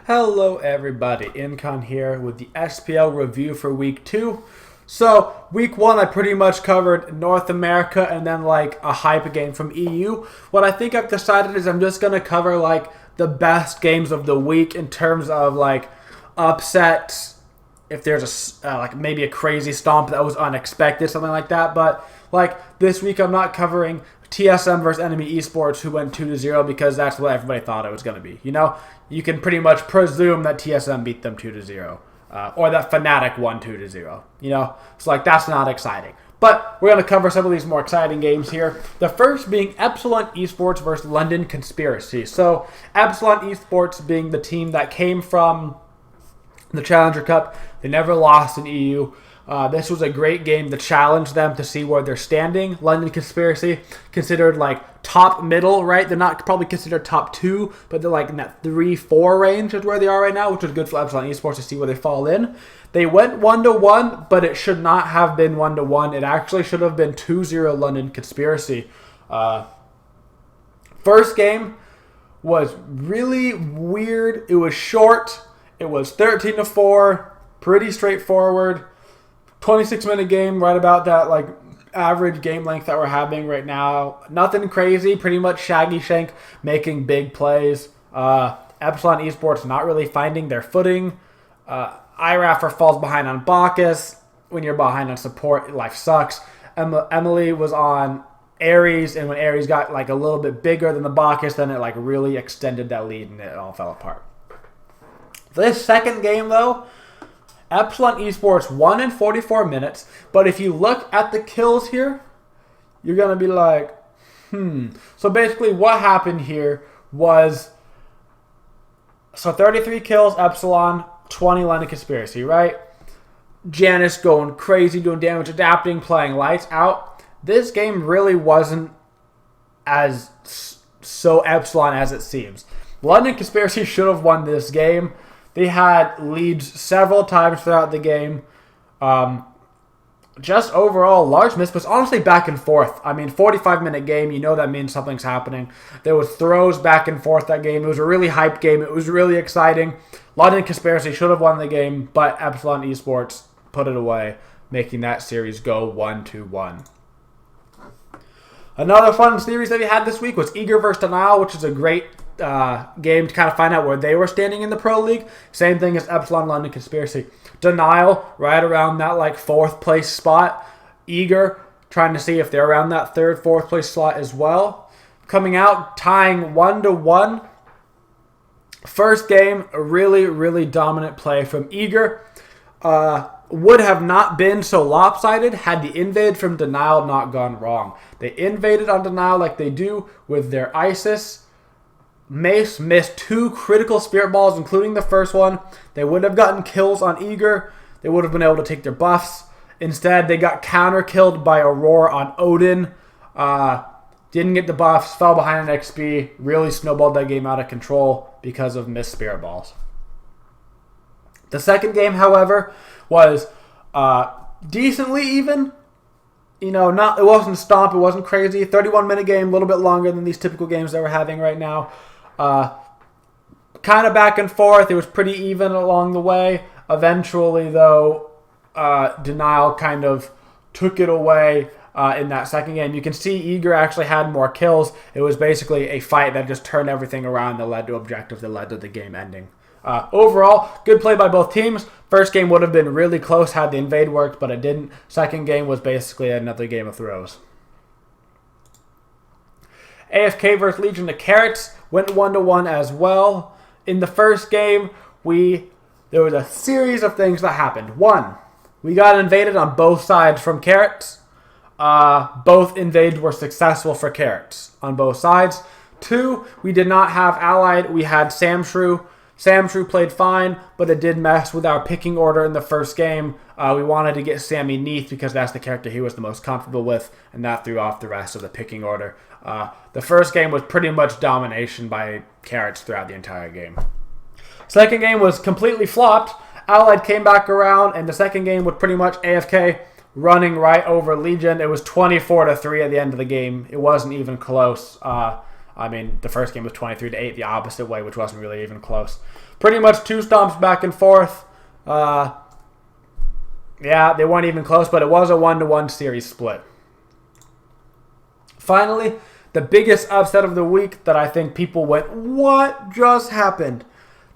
Hello everybody, Incon here with the SPL review for week 2. So, week 1 I pretty much covered North America and then like a hype game from EU. What I think I've decided is I'm just going to cover like the best games of the week in terms of like upsets, if there's a like maybe a crazy stomp that was unexpected, something like that. But like this week I'm not covering TSM versus Enemy Esports, who went 2-0, because that's what everybody thought it was going to be. You know, you can pretty much presume that TSM beat them 2-0, or that Fnatic won 2-0. You know, so like that's not exciting. But we're going to cover some of these more exciting games here. The first being Epsilon Esports versus London Conspiracy. So Epsilon Esports being the team that came from the Challenger Cup, they never lost in EU. This was a great game to challenge them to see where they're standing. London Conspiracy, considered like top middle, right? They're not probably considered top 2, but they're like in that 3-4 range is where they are right now, which is good for Epsilon Esports to see where they fall in. They went 1-1, but it should not have been 1-1. It actually should have been 2-0 London Conspiracy. First game was really weird. It was short. It was 13-4, pretty straightforward. 26-minute game, right about that like average game length that we're having right now. Nothing crazy, pretty much Shaggy Shank making big plays. Epsilon Esports not really finding their footing. IRAFer falls behind on Bacchus. When you're behind on support, life sucks. Emily was on Ares, and when Ares got like a little bit bigger than the Bacchus, then it like really extended that lead and it all fell apart. This second game though, Epsilon Esports won in 44 minutes, but if you look at the kills here, you're going to be like, So basically what happened here was, 33 kills, Epsilon, 20 London Conspiracy, right? Janice going crazy, doing damage, adapting, playing lights out. This game really wasn't as so Epsilon as it seems. London Conspiracy should have won this game. They had leads several times throughout the game. Just overall, large miss, but honestly back and forth. I mean, 45-minute game, you know that means something's happening. There was throws back and forth that game. It was a really hyped game. It was really exciting. London Conspiracy should have won the game, but Epsilon Esports put it away, making that series go 1-1. Another fun series that we had this week was Eager versus Denial, which is a great game to kind of find out where they were standing in the Pro League. Same thing as Epsilon London Conspiracy. Denial right around that like 4th place spot. Eager trying to see if they're around that 3rd, 4th place slot as well. Coming out, tying 1-1. First game, a really, really dominant play from Eager. Would have not been so lopsided had the invade from Denial not gone wrong. They invaded on Denial like they do with their Isis. Mace missed 2 critical spirit balls, including the first one. They would have gotten kills on Eager. They would have been able to take their buffs. Instead, they got counter-killed by Aurora on Odin. Didn't get the buffs, fell behind an XP. Really snowballed that game out of control because of missed spirit balls. The second game, however, was decently even. You know, it wasn't stomp, it wasn't crazy. 31-minute game, a little bit longer than these typical games that we're having right now. Kind of back and forth. It was pretty even along the way. Eventually, though, Denial kind of took it away in that second game. You can see Eager actually had more kills. It was basically a fight that just turned everything around that led to objectives that led to the game ending. Overall, good play by both teams. First game would have been really close had the invade worked, but it didn't. Second game was basically another game of throws. AFK versus Legion of Carrots went 1-1 as well. In the first game, there was a series of things that happened. 1, we got invaded on both sides from Carrots. Both invades were successful for Carrots on both sides. 2, we did not have allied. We had Samshrew. Samshrew played fine, but it did mess with our picking order in the first game. We wanted to get Sammy Neath because that's the character he was the most comfortable with, and that threw off the rest of the picking order. The first game was pretty much domination by Carrots throughout the entire game. Second game was completely flopped. Allied came back around, and the second game was pretty much AFK running right over Legion. It was 24-3 at the end of the game. It wasn't even close. I mean, the first game was 23-8, the opposite way, which wasn't really even close. Pretty much 2 stomps back and forth. Yeah, they weren't even close, but it was a 1-1 series split. Finally, the biggest upset of the week that I think people went, what just happened?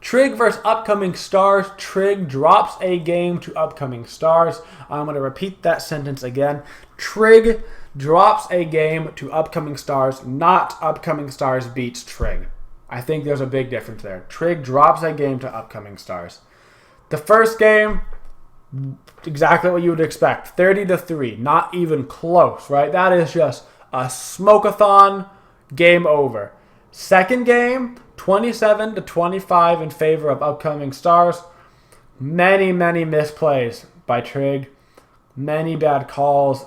Trig versus Upcoming Stars. Trig drops a game to Upcoming Stars. I'm going to repeat that sentence again. Trig drops a game to Upcoming Stars, not Upcoming Stars beats Trig. I think there's a big difference there. Trig drops a game to Upcoming Stars. The first game, exactly what you would expect. 30-3, not even close, right? That is just a smoke-a-thon, game over. Second game, 27-25 in favor of Upcoming Stars. Many misplays by Trig. Many bad calls.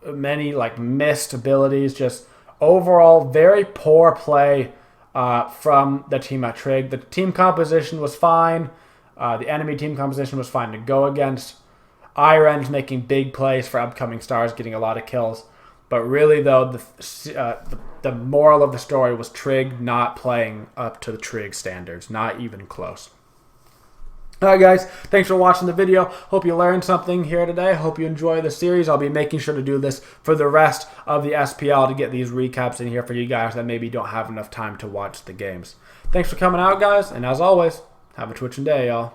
Many missed abilities. Just overall very poor play from the team at Trig. The team composition was fine. The enemy team composition was fine to go against. Hi-Rez making big plays for Upcoming Stars, getting a lot of kills. But really, though, the moral of the story was Trig not playing up to the Trig standards. Not even close. All right, guys. Thanks for watching the video. Hope you learned something here today. Hope you enjoy the series. I'll be making sure to do this for the rest of the SPL to get these recaps in here for you guys that maybe don't have enough time to watch the games. Thanks for coming out, guys. And as always, have a twitching day, y'all.